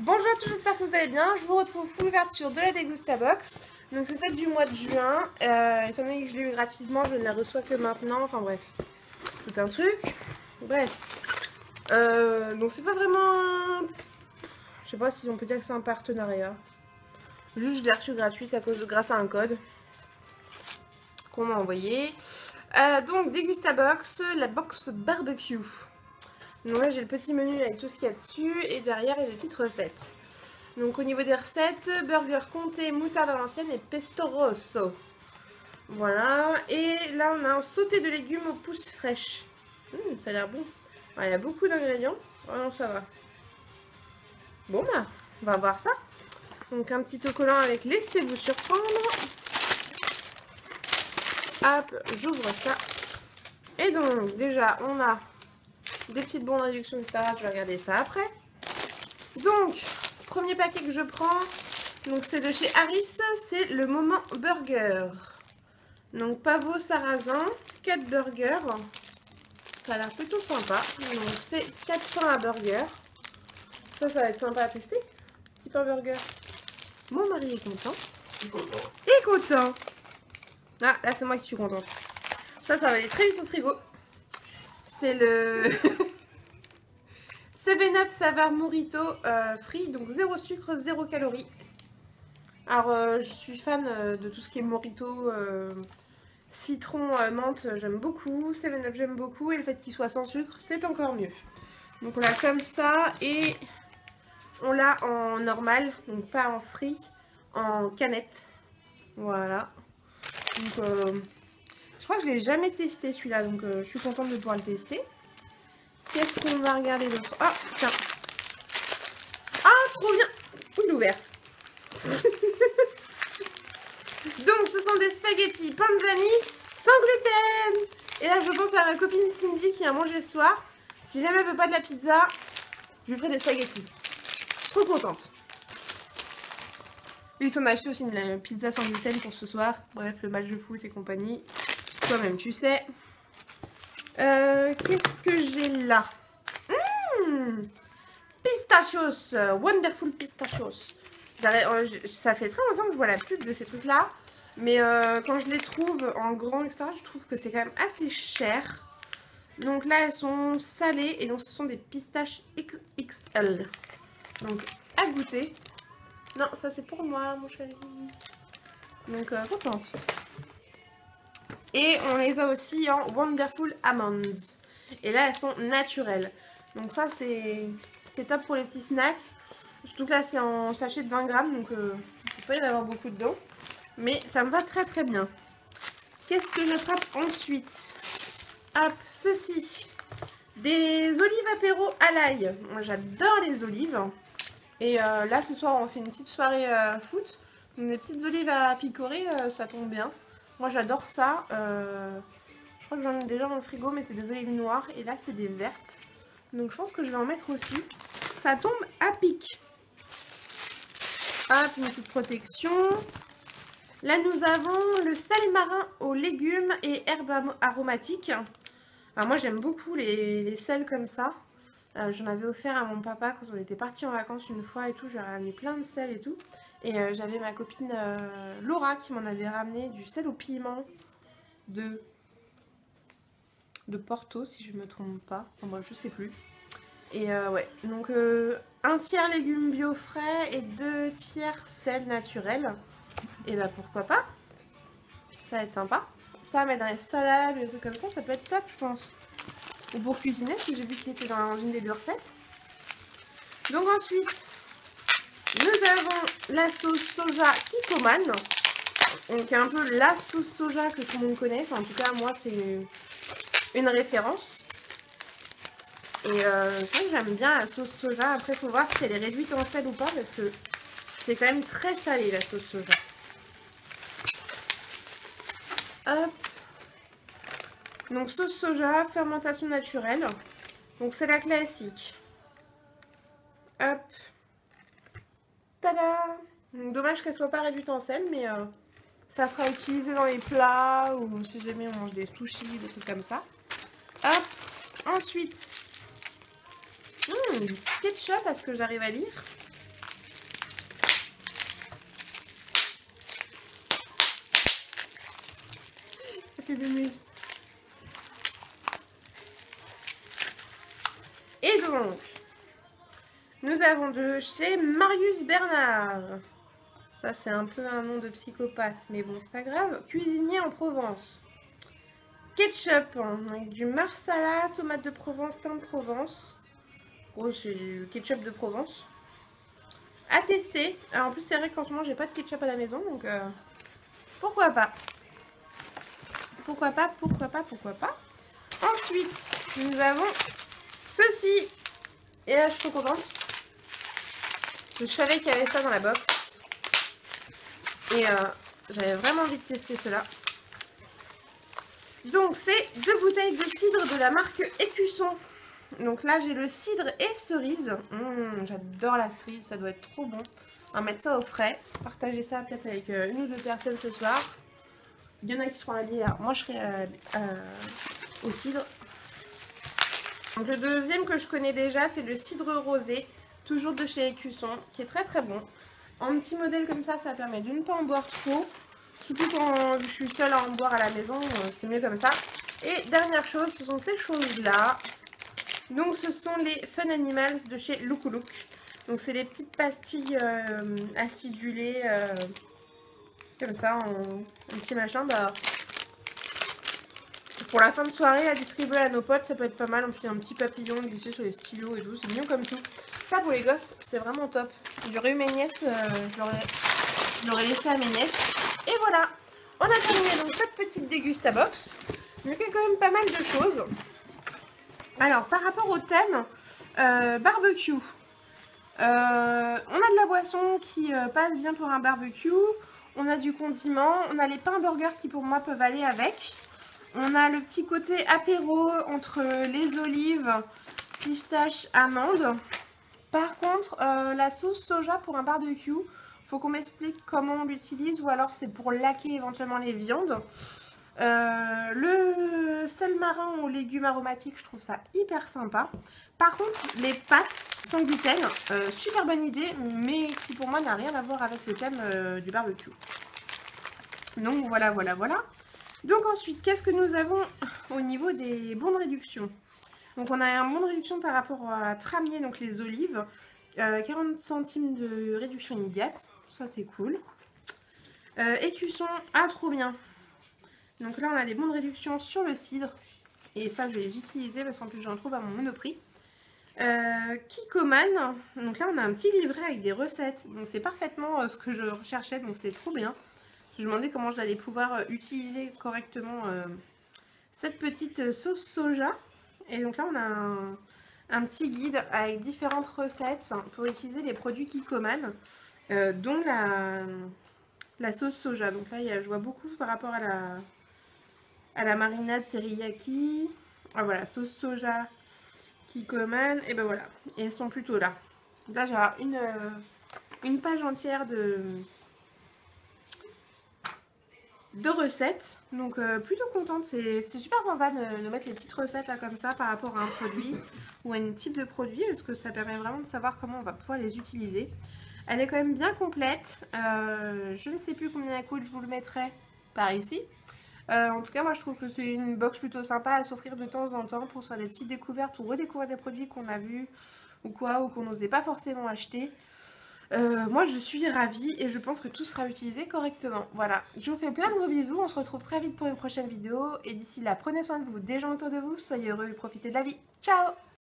Bonjour à tous, j'espère que vous allez bien. Je vous retrouve pour l'ouverture de la Degustabox. Donc c'est celle du mois de juin. Étant donné que je l'ai eu gratuitement, je ne la reçois que maintenant. Enfin bref, tout un truc. Bref. Donc c'est pas vraiment... Je sais pas si on peut dire que c'est un partenariat. Juste je l'ai reçu gratuite grâce à un code qu'on m'a envoyé. Donc Degustabox, la box barbecue. Donc là j'ai le petit menu avec tout ce qu'il y a dessus et derrière il y a des petites recettes. Donc au niveau des recettes, burger comté, moutarde à l'ancienne et pesto rosso. Voilà, et là on a un sauté de légumes aux pousses fraîches. Ça a l'air bon. Ouais, il y a beaucoup d'ingrédients. Oh non, ça va. Bon bah, on va voir ça. Donc un petit autocollant avec laissez-vous surprendre. Hop, j'ouvre ça. Et donc déjà on a des petites bombes de réduction, etc. Je vais regarder ça après. Donc, premier paquet que je prends, donc c'est de chez Harris, c'est le Moment Burger. Donc pavot sarrasin, 4 burgers. Ça a l'air plutôt sympa. Donc c'est 4 pains à burger. Ça va être sympa à tester. Petit pain burger. Mon mari est content. Et content. Ah, là c'est moi qui suis contente. Ça va aller très vite au frigo. C'est le 7-Up saveur Morito free, donc 0 sucre, 0 calories. Alors je suis fan de tout ce qui est Morito, citron, menthe, j'aime beaucoup. 7-Up j'aime beaucoup et le fait qu'il soit sans sucre, c'est encore mieux. Donc on l'a comme ça et on l'a en normal, donc pas en free, en canette. Voilà. Donc je crois que je l'ai jamais testé celui-là, donc je suis contente de pouvoir le tester. Qu'est-ce qu'on va regarder d'autre? Ah, tiens. Ah, trop bien. Oui, il est ouvert. Donc, ce sont des spaghettis panzani sans gluten. Et là, je pense à ma copine Cindy qui a mangé ce soir. Si jamais elle veut pas de la pizza, je lui ferai des spaghettis. Trop contente. Ils sont acheté aussi une pizza sans gluten pour ce soir. Bref, le match de foot et compagnie. Toi-même, tu sais. Qu'est-ce que j'ai là? Pistachios, Wonderful Pistachios. Ça fait très longtemps que je vois la pub de ces trucs-là. Mais quand je les trouve en grand, etc., je trouve que c'est quand même assez cher. Donc là, elles sont salées. Et donc, ce sont des pistaches XXL. Donc, à goûter. Non, ça c'est pour moi, mon chéri. Donc, contente. Et on les a aussi en Wonderful Almonds. Et là, elles sont naturelles. Donc ça, c'est top pour les petits snacks. Surtout que là, c'est en sachet de 20 grammes. Donc, il ne peut pas y en avoir beaucoup dedans. Mais ça me va très très bien. Qu'est-ce que j'attrape ensuite? Hop, ceci. Des olives apéro à l'ail. Moi, j'adore les olives. Et là, ce soir, on fait une petite soirée foot. Donc, des petites olives à picorer, ça tombe bien. Moi j'adore ça, je crois que j'en ai déjà dans le frigo mais c'est des olives noires et là c'est des vertes. Donc je pense que je vais en mettre aussi. Ça tombe à pic. Hop, une petite protection. Là nous avons le sel marin aux légumes et herbes aromatiques. Alors moi j'aime beaucoup les sels comme ça. J'en avais offert à mon papa quand on était partis en vacances une fois et tout. J'ai ramené plein de sel et tout. Et j'avais ma copine Laura qui m'en avait ramené du sel au piment de Porto, si je me trompe pas. Enfin, moi, je sais plus. Et ouais, donc 1 tiers légumes bio frais et 2 tiers sel naturel. Et bah pourquoi pas. Ça va être sympa. Ça, mettre dans les salades, des trucs comme ça peut être top, je pense. Ou pour cuisiner, parce que j'ai vu qu'il était dans une des deux recettes. Donc ensuite, nous avons la sauce soja Kikkoman. Donc un peu la sauce soja que tout le monde connaît. Enfin, en tout cas, moi, c'est une référence. Et c'est vrai que j'aime bien la sauce soja. Après, il faut voir si elle est réduite en sel ou pas. Parce que c'est quand même très salé, la sauce soja. Hop. Donc sauce soja, fermentation naturelle. Donc c'est la classique. Hop. Tada! Donc, dommage qu'elle soit pas réduite en sel, mais ça sera utilisé dans les plats ou si jamais on mange des sushis, des trucs comme ça. Hop. Ensuite, ketchup, est-ce que j'arrive à lire? Ça fait mumuse. Et donc, nous avons de chez Marius Bernard. Ça, c'est un peu un nom de psychopathe, mais bon, c'est pas grave. Cuisinier en Provence. Ketchup, hein, avec du marsala, tomate de Provence, thym de Provence. Oh, c'est du ketchup de Provence. À tester. Alors, en plus, c'est vrai qu'en ce moment, j'ai pas de ketchup à la maison, donc pourquoi pas. Pourquoi pas, pourquoi pas, pourquoi pas. Ensuite, nous avons ceci. Et là, je suis trop contente. Je savais qu'il y avait ça dans la box. Et j'avais vraiment envie de tester cela. Donc, c'est 2 bouteilles de cidre de la marque Écusson. Donc là, j'ai le cidre et cerise. J'adore la cerise, ça doit être trop bon. On va mettre ça au frais. Partager ça peut-être avec 1 ou 2 personnes ce soir. Il y en a qui seront à la bière. Moi, je serai au cidre. Donc le deuxième que je connais déjà, c'est le cidre rosé. Toujours de chez Écusson, qui est très très bon. En petit modèle comme ça permet de ne pas en boire trop. Surtout quand je suis seule à en boire à la maison, c'est mieux comme ça. Et dernière chose, ce sont ces choses-là. Donc ce sont les Fun Animals de chez Look Look. Donc c'est les petites pastilles acidulées, comme ça, un petit machin. Bah, pour la fin de soirée, à distribuer à nos potes, ça peut être pas mal. En plus, il y a un petit papillon glissé sur les stylos et tout, c'est mignon comme tout. Ça, pour les gosses, c'est vraiment top. J'aurais eu mes nièces, je l'aurais laissé à mes nièces. Et voilà, on a terminé donc cette petite dégustabox. Donc il y a quand même pas mal de choses. Alors, par rapport au thème barbecue, on a de la boisson qui passe bien pour un barbecue. On a du condiment, on a les pains burgers qui pour moi peuvent aller avec. On a le petit côté apéro entre les olives, pistaches, amandes. Par contre, la sauce soja pour un barbecue, faut qu'on m'explique comment on l'utilise ou alors c'est pour laquer éventuellement les viandes. Le sel marin aux légumes aromatiques, je trouve ça hyper sympa. Par contre, les pâtes sans gluten, super bonne idée, mais qui pour moi n'a rien à voir avec le thème du barbecue. Donc voilà, voilà, voilà. Donc ensuite, qu'est-ce que nous avons au niveau des bons de réduction? Donc on a un bon de réduction par rapport à Tramier, donc les olives. 40 centimes de réduction immédiate, ça c'est cool. Écusson, ah trop bien. Donc là on a des bons de réduction sur le cidre. Et ça je vais les utiliser parce qu'en plus j'en trouve à mon monoprix. Kikoman, donc là on a un petit livret avec des recettes. Donc c'est parfaitement ce que je recherchais, donc c'est trop bien. Je me demandais comment j'allais pouvoir utiliser correctement cette petite sauce soja. Et donc là on a un petit guide avec différentes recettes pour utiliser les produits Kikoman, dont la sauce soja. Donc là je vois beaucoup par rapport à la marinade teriyaki. Ah voilà, sauce soja Kikoman, et ben voilà. Et elles sont plutôt là. Donc là j'ai une page entière de recettes, donc plutôt contente, c'est super sympa de mettre les petites recettes là comme ça par rapport à un produit ou à un type de produit parce que ça permet vraiment de savoir comment on va pouvoir les utiliser. Elle est quand même bien complète, je ne sais plus combien elle coûte, je vous le mettrai par ici. En tout cas moi je trouve que c'est une box plutôt sympa à s'offrir de temps en temps pour faire des petites découvertes ou redécouvrir des produits qu'on a vus ou quoi, ou qu'on n'osait pas forcément acheter. Moi je suis ravie et je pense que tout sera utilisé correctement. Voilà, je vous fais plein de gros bisous, on se retrouve très vite pour une prochaine vidéo et d'ici là prenez soin de vous, des gens autour de vous, soyez heureux et profitez de la vie. Ciao!